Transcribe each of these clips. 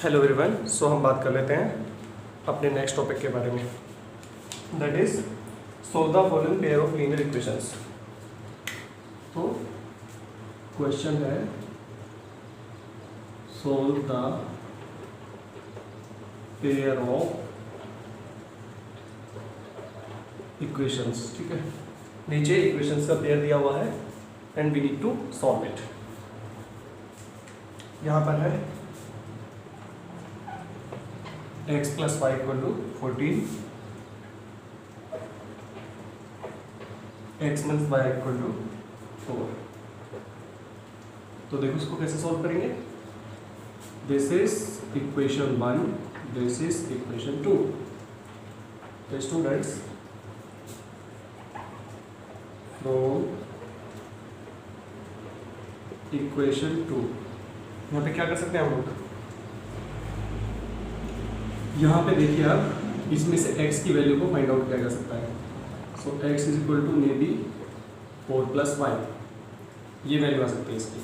Hello everyone. सो हम बात कर लेते हैं अपने नेक्स्ट टॉपिक के बारे में, that is solve the following pair of linear equations. तो क्वेश्चन है solve the pair of equations. ठीक है, नीचे इक्वेशंस का पेयर दिया हुआ है and we need to solve it. यहाँ पर है x plus Y equal to 14, x minus Y equal to 4। तो देखो इसको कैसे सॉल्व करेंगे। This is equation 1, this is equation 2। तो स्टूडेंट्स फ्रॉम इक्वेशन 2 यहाँ पे क्या कर सकते हैं हम लोग। यहाँ पे देखिए आप, इसमें से x की वैल्यू को फाइंड आउट किया जा सकता है। So x is equal to maybe 4 plus Y, ये वैल्यू आ सकती है इसकी।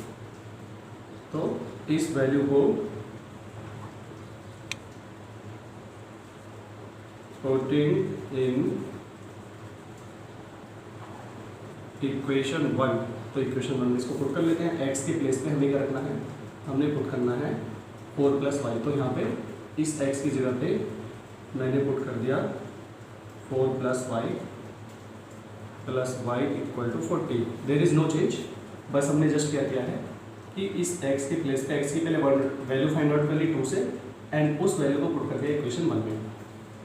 तो इस वैल्यू को पुटिंग इन इक्वेशन 1, तो इक्वेशन 1 में इसको पुट कर लेते हैं। x के प्लेस पे हमें क्या रखना है, हमने पुट करना है 4 प्लस वाई। तो यहाँ पे इस x की जगह पे मैंने पुट कर दिया 4 plus Y equal to 40। There is no change, बस हमने जस्ट क्या किया है कि इस x के प्लेस पे x की पहले वैल्यू फाइंड आउट कर ली 2 से एंड उस वैल्यू को पुट कर दिया इक्वेशन 1 में।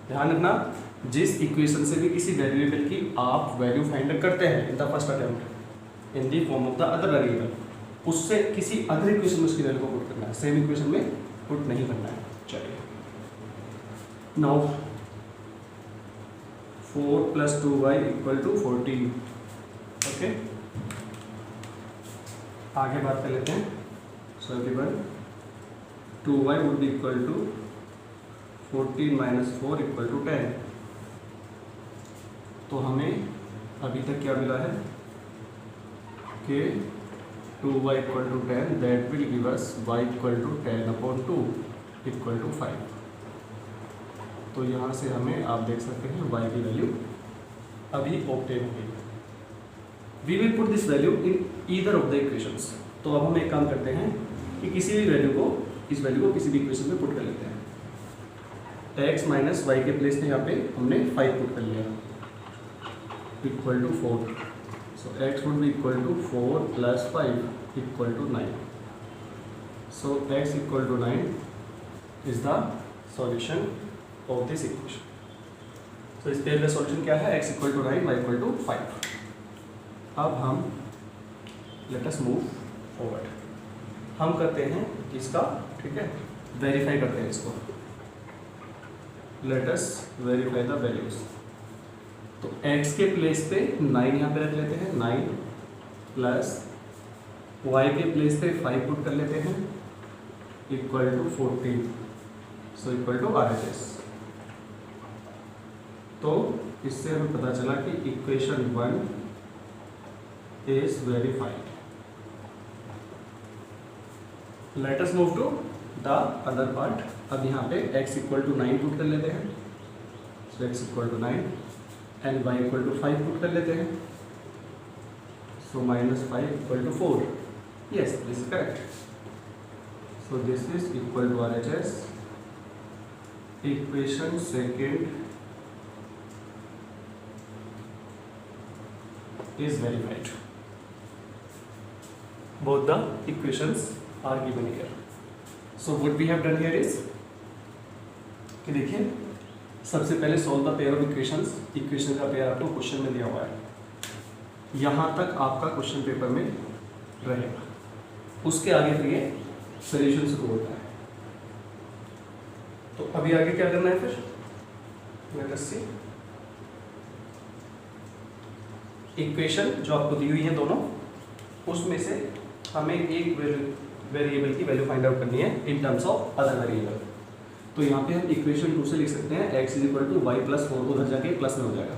ध्यान रखना, जिस इक्वेशन से भी किसी वेरिएबल की आप वैल्यू फाइंड करते हैं in the first attempt in the form of the other variable, उससे किसी अदर इक्वेशन में उसकी वैल्यू को पुट करना है, सेम इक्वेशन में पुट नहीं करना है। चलिए now 4 plus 2y equal to 14। Okay, आगे बात कर लेते हैं। So everyone 2y would be equal to 14 minus 4 equal to 10। तो हमें अभी तक क्या मिला है कि 2y equal to 10, that will give us y equal to 10/2 equal to 5। तो यहाँ से हमें आप देख सकते हैं y की वैल्यू अभी ऑब्टेन हो गई। We will put this value in either of the equations. तो अब हम एक काम करते हैं कि किसी भी वैल्यू को, इस वैल्यू को किसी भी इक्वेशन में पुट कर लेते हैं। x माइनस वाई के प्लेस में यहाँ पे हमने 5 पुट कर लिया equal to 4। So x would be equal to 4 plus 5 equal to 9। So x equal to 9 is the solution of this equation. तो इस पेयर का सॉल्यूशन क्या है, x equal to 9 y equal to 5। अब हम लेट अस मूव फॉरवर्ड, हम करते हैं इसका, ठीक है, वेरीफाई करते हैं इसको। Let us verify the values. तो x के प्लेस पे 9 यहाँ पे रख लेते हैं, 9 प्लस y के प्लेस पे 5 पुट कर लेते हैं equal to 14। So equal to RHS। तो इससे हमें पता चला कि equation 1 is verified. Let us move to the other part. अब यहाँ पे x इक्वल टू 9 पुट कर लेते हैं। So x equal to 9 and y equal to 5 put कर लेते हैं। So minus 5 equal to 4। Yes, this is correct. So this is equal to RHS। Equation second is verified. Both the equations are given here. So what we have done here is कि देखिए, सबसे पहले solve the pair of equations। Equation का pair आपको question में दिया हुआ है, यहाँ तक आपका क्वेश्चन पेपर में रहेगा। उसके आगे फिर ये सोल्यूशन शुरू होता है। तो अभी आगे क्या करना है फिर, लेट अस सी। इक्वेशन जो आपको दी हुई है दोनों, उसमें से हमें एक वेरिएबल की वैल्यू फाइंड आउट करनी है in terms of other variable. तो यहाँ पे हम इक्वेशन 2 से लिख सकते हैं x is equal to y plus 4, उधर जाके प्लस में हो जाएगा।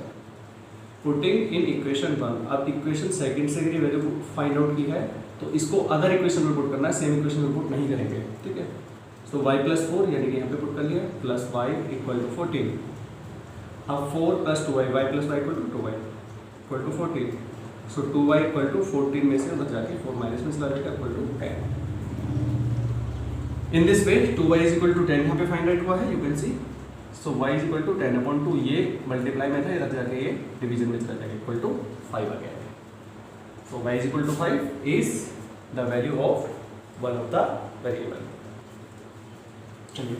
Putting in equation 1। अब इक्वेशन सेकंड से अगर वैल्यू फाइंड आउट की है तो इसको अदर इक्वेशन में पुट करना है, सेम इक्वेशन में पुट नहीं करेंगे। ठीक है, सो y प्लस 4 यानी कि यहाँ पे पुट कर लिया प्लस वाई इक्वल टू 14। अब 4 plus 2y, y plus Y equal to 2y equal to 14। So 2y equal to 14 में से बचा के 4 माइनस में चला जाएगा equal to 10। In this way 2y is equal to 10 यहाँ पे फाइंड आउट हुआ है, you can see. So y is equal to 10/2, ये मल्टीप्लाई में था, इधर जाके ये डिवीजन में चला जाएगा इक्वल टू 5 आ गया है। So y is equal to 5 is the value of one of the variable. चलिए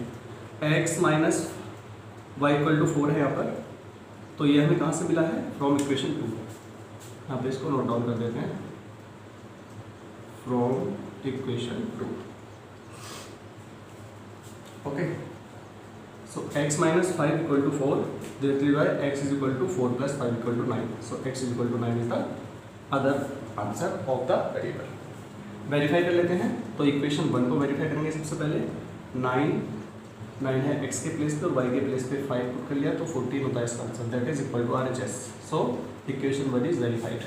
x minus Y equal to 4 है यहाँ पर, तो ये हमें कहाँ से मिला है? From equation 2। यहाँ पे इसको नोट डाउन कर देते हैं, from equation 2। Okay, so x minus 5 equal to 4, directly by x is equal to 4 plus 5 equal to 9. So x is equal to 9 is the other answer of the variable. Verify कर लेते हैं, तो equation 1 को verify करेंगे सबसे पहले। 9 है x के प्लेस पे और y के प्लेस पे 5 पुट कर लिया तो 14 होता है इसका answer, that is equal to RHS। So equation 1 is verified.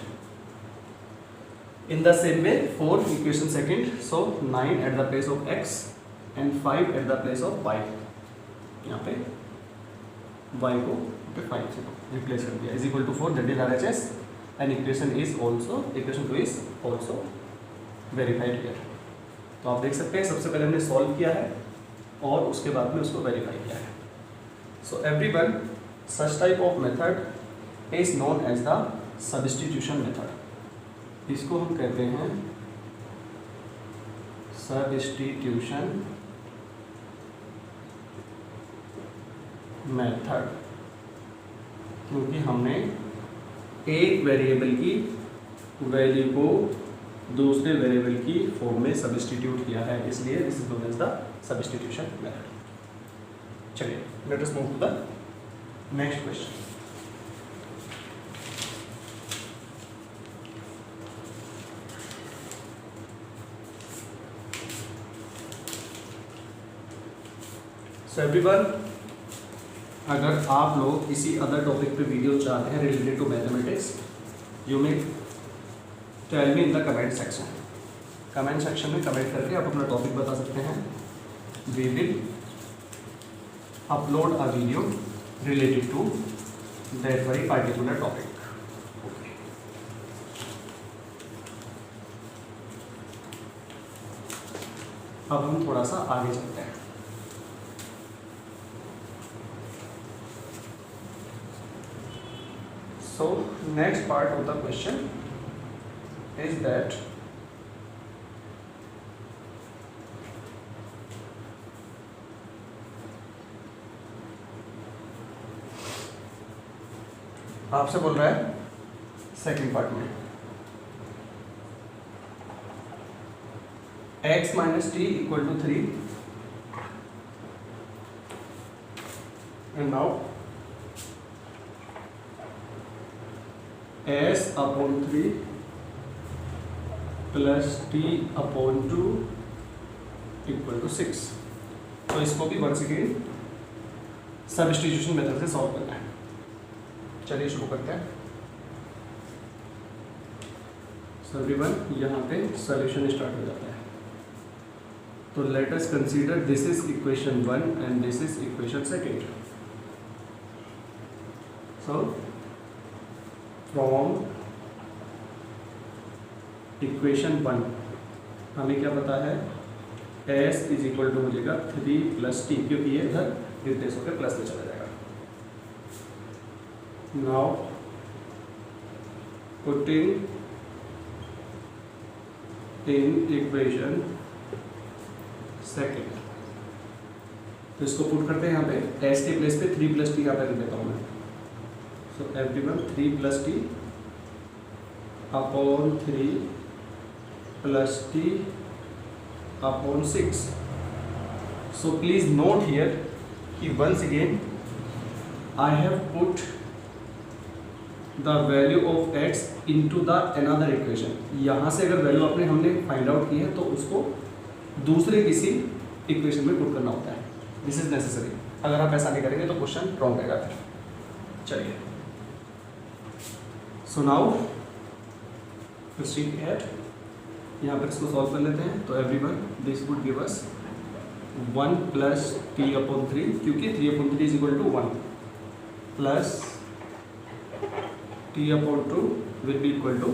In the same way for equation second, so 9 at the place of x and 5 at the place of y। यहाँ पे y को 5 से रिप्लेस कर दिया, is equal to 4, that is RHS and equation 2 is also verified here. तो आप देख सकते हैं सबसे पहले हमने सॉल्व किया है और उसके बाद में उसको वेरीफाई किया है। So everyone, such type of method is known as the substitution method. इसको हम कहते हैं सब्स्टिट्यूशन मेथड, क्योंकि हमने एक वेरिएबल की वैल्यू को दूसरे वेरिएबल की फॉर्म में सब्स्टिट्यूट किया है, इसलिए this is known as the substitution method. चलिए let us move to the next question. So everyone, अगर आप लोग किसी अदर टॉपिक पे वीडियो चाहते हैं related to mathematics, you may tell me in the comment section. Comment section में comment करके आप अपना टॉपिक बता सकते हैं। We will upload a video related to that very particular topic. अब हम थोड़ा सा आगे चलते हैं। So next part of the question is that आपसे बोल रहा है सेकंड पार्ट में x minus t equal to 3 and now s upon 3 plus t upon 2 equal to 6। तो इसको भी वंस अगेन सब्स्टिट्यूशन मेथड से सॉल्व करना है। चलिए शुरू करते हैं। सो एवरीवन, यहाँ पे सॉल्यूशन स्टार्ट हो जाता है। तो let us consider this is equation 1 and this is equation second. So from equation 1 हमें क्या पता है, s इज इक्वल टू हो जाएगा 3 प्लस टी, क्योंकि ये इधर रिप्लेस होकर प्लस में चला जाएगा। Now putting in equation second, तो इसको पुट करते हैं यहाँ पे s के प्लेस पे 3 प्लस टी यहाँ पे लिख देता हूँ मैं। So everyone 3 plus t upon 3 plus t upon 6। So please note here कि once again I have put the value of x into the another equation. यहाँ से अगर वैल्यू हमने फाइंड आउट की है तो उसको दूसरे किसी इक्वेशन में पुट करना होता है। This is necessary. अगर आप ऐसा नहीं करेंगे तो क्वेश्चन रॉन्ग रहेगा फिर। चलिए, सो नाउ प्रोसीड एट, यहाँ पर इसको सॉल्व कर लेते हैं। तो everyone, this would give us 1 plus t upon 3, क्योंकि 3/3 is equal to 1 plus t upon 2 will be equal to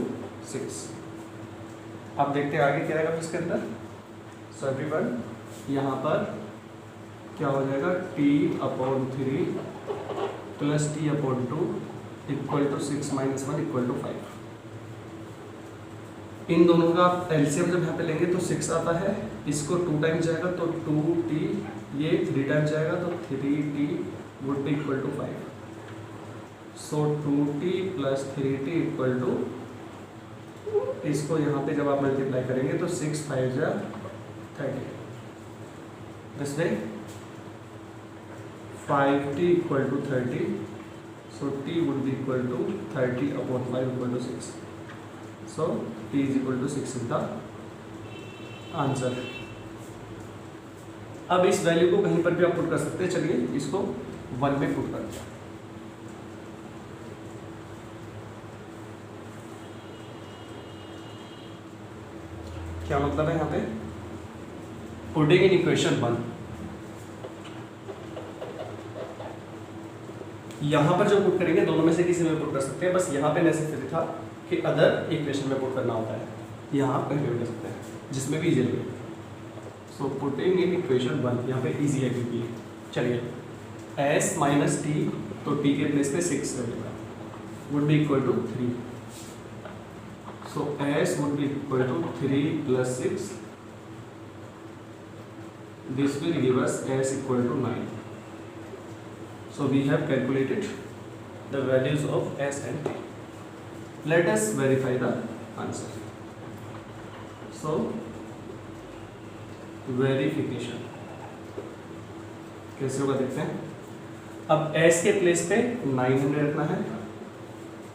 6। अब देखते हैं आगे क्या आएगा इसके अंदर। सो एवरीवन, यहाँ पर क्या हो जाएगा, t upon 3 plus t upon 2 equal to 6 minus 1 equal to 5। इन दोनों का आप एलसीएम जब यहाँ पे लेंगे तो 6 आता है, इसको 2 टाइम्स जाएगा तो 2t, ये 3 टाइम्स जाएगा तो 3t would be equal to 5। So 2t plus 3t equal to, इसको यहाँ पे जब आप मल्टीप्लाई करेंगे तो 6 5 जा 30, this way 5t equal to 30। So t would be equal to 30 upon 5 equal to 6। So t is equal to 6 is the answer. अब इस वैल्यू को कहीं पर भी आप पुट कर सकते हैं। चलिए इसको 1 में पुट करते हैं। क्या मतलब है यहाँ पे, पुटिंग इन इक्वेशन 1, यहाँ पर जो पुट करेंगे दोनों में से किसी में पुट कर सकते हैं, बस यहाँ पे नेसेसरी था कि अदर इक्वेशन में पुट करना होता है, यहाँ आप कहीं भी कर सकते हैं जिसमें भी इजी लगे। सो पुटिंग इन इक्वेशन 1, यहाँ पे इजी है क्योंकि, चलिए s माइनस टी, तो t के प्लेस पे 6 रहेगा, would be equal to 3। So s would be equal to 3 plus 6, this will give us s equal to 9। So we have calculated the values of s and t। Let us verify the answer. So verification कैसे होगा देखते हैं। अब s के place पे 9 हमने रखना है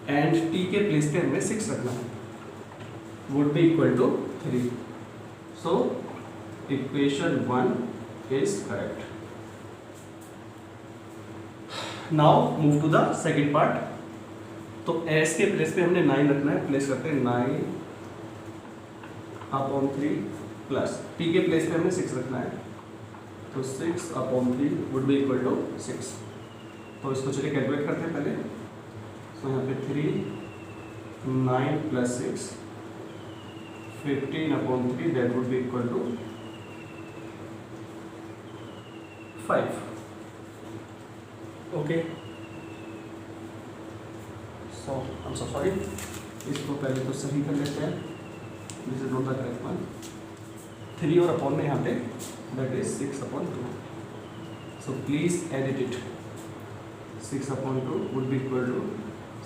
एंड t के प्लेस पे हमने 6 रखना है, would be equal to 3। So equation 1 is correct. Now move to the second part. तो s के प्लेस पे हमने 9 रखना है, प्लेस करते हैं 9 अपॉन 3 प्लस t के प्लेस पे हमने 6 रखना है, तो 6 upon 3 would be equal to 6। तो इसको चलिए कैलकुलेट करते हैं पहले। सो यहाँ पे 3 9 plus 6 15 upon 3 that would be equal to 5। Okay, so I am so sorry, इसको पहले तो सही कर लेते हैं। This is not the correct one. 3 और अपॉन में यहाँ पे that is 6 upon 2। So please edit it. 6 upon 2 would be equal to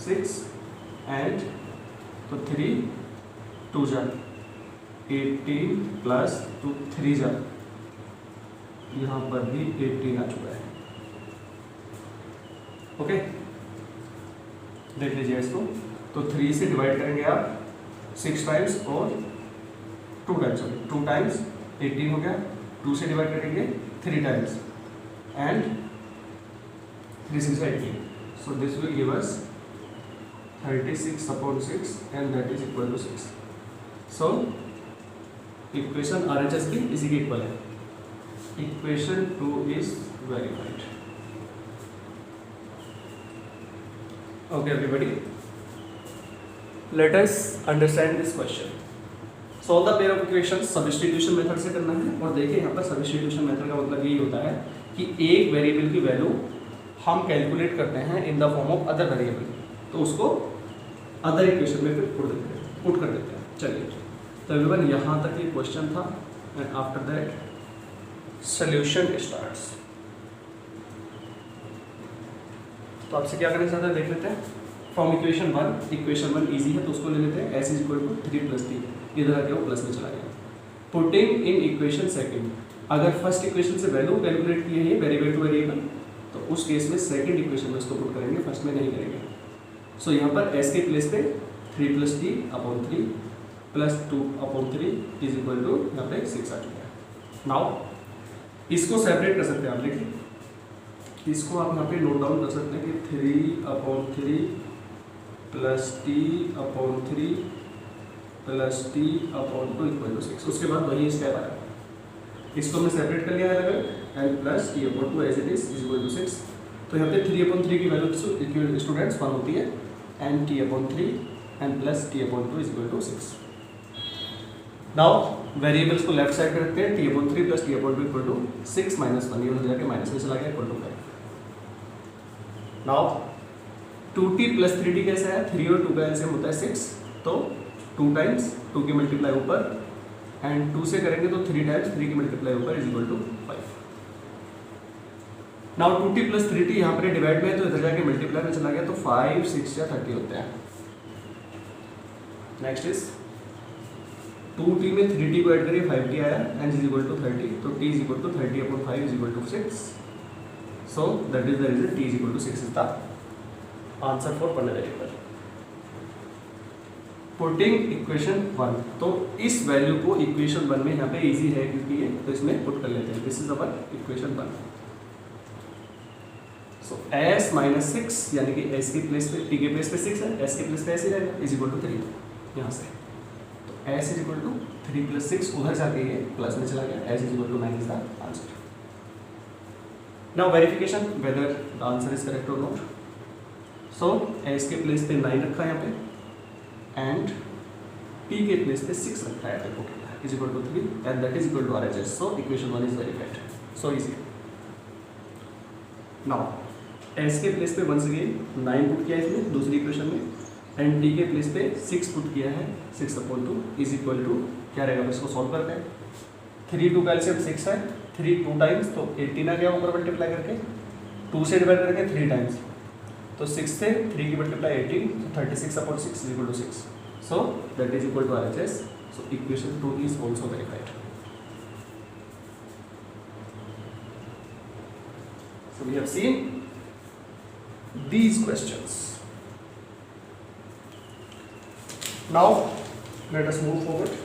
6 and तो 3 2 जा 18 प्लस 2 3 जा, यहाँ पर भी 18 आ चुका है। ओके, देख लीजिए इसको। तो 3 से डिवाइड करेंगे आप 6 टाइम्स और 2 टाइम्स, 2 टाइम्स 18 हो गया। 2 से डिवाइड करेंगे 3 times and 3 6 18। So this will give us 36 upon 6 and that is equal to 6। So equation RHS की इसी के इक्वल है। Equation 2 is verified. Okay everybody, let us understand this question. Solve the pair of equations substitution method से करना है। और देखिए यहाँ पर substitution मेथड का मतलब यही होता है कि एक वेरिएबल की वैल्यू हम कैलकुलेट करते हैं in the form of other variable, तो उसको अदर इक्वेशन में फिर पुट कर देते हैं। चलिए, तो एवरीवन यहाँ तक ये क्वेश्चन था and after that solution starts. तो आपसे क्या करना चाहते हैं देख लेते हैं। फ्रॉम इक्वेशन 1, इक्वेशन 1 इजी है तो उसको ले लेते हैं। s is equal to 3 plus t, इधर आके वो प्लस में चला गया। पुटिंग इन इक्वेशन सेकंड, अगर फर्स्ट इक्वेशन से वैल्यू कैलकुलेट की है वेरिएबल टू वेरिएबल, तो उस केस में सेकंड इक्वेशन में उसको पुट करेंगे, फर्स्ट में नहीं करेंगे। सो यहाँ पर s के प्लेस पे 3 plus t upon 3 plus 2 upon 3 is equal to यहाँ पे 6 आ चुका है। नाउ इसको सेपरेट कर सकते हैं आप, देखिए इसको आप यहाँ पे नोट डाउन कर सकते हैं कि 3 upon 3 plus t upon 3 plus t upon 2 equal to 6। उसके बाद वही स्टेप आएगा। इसको हमने सेपरेट कर लिया अलग अलग and plus t upon two as it is equal to 6। तो यहाँ पे 3/3 की वैल्यू स्टूडेंट्स 1 होती है and t upon 3 and plus t upon 2 equal to 6। Now variables को लेफ्ट साइड पे रखते हैं, t upon 3 plus t upon 2 equal to 6 minus 1, ये हो जाके माइनस में चला गया equal to 5। Now 2t plus 3t कैसा है, 3 और 2 का एलसीएम होता है 6, तो 2 टाइम्स 2 की मल्टीप्लाई ऊपर एंड 2 से करेंगे तो 3 टाइम्स 3 की मल्टीप्लाई ऊपर is equal to 5। Now 2t plus 3t यहाँ पर डिवाइड में है तो इधर जाके मल्टीप्लाई में चला गया तो 5 6 या 30 होते हैं। नेक्स्ट इज 2t में 3t को ऐड करिए 5t आया एंड इज इक्वल टू 30, तो t is equal to 30 upon 5 is equal to 6, so that is the reason t is equal to 6 is the answer for one variable. Putting equation 1, तो इस value को equation 1 में यहाँ पे easy है क्योंकि ये, तो इसमें पुट कर लेते हैं। This is our equation 1। So s minus 6 यानी कि s की प्लेस पे t के प्लेस पे 6 है, s के प्लेस पे ऐसे ही रहेगा इज इक्वल टू 3 यहाँ से, तो s is equal to 3 plus 6 उधर जाके ये प्लस में चला गया, s is equal to 9 is the answer. Now verification whether the answer is correct और नॉट। सो s के प्लेस पे 9 रखा है यहाँ पे एंड t के प्लेस पे 6 रखा है देखो is equal to 3 and that is equal to RHS, so equation 1 is verified, so easy. Now s के प्लेस पे वंस अगेन 9 पुट किया इसमें दूसरी इक्वेशन में एंड t के प्लेस पे 6 पुट किया है 6 अपॉन 2 इज इक्वल टू क्या रहेगा, इसको सॉल्व करते हैं। 3 2 का एलसीएम 6 है, 3 2 टाइम्स तो 18 आ गया ऊपर मल्टीप्लाई करके, 2 से डिवाइड करके 3 टाइम्स तो 6 से 3 की मल्टीप्लाई 18, तो 36 upon 6 is equal to 6, so that is equal to RHS, so equation 2 is also verified. So we have seen these questions. Now let us move forward.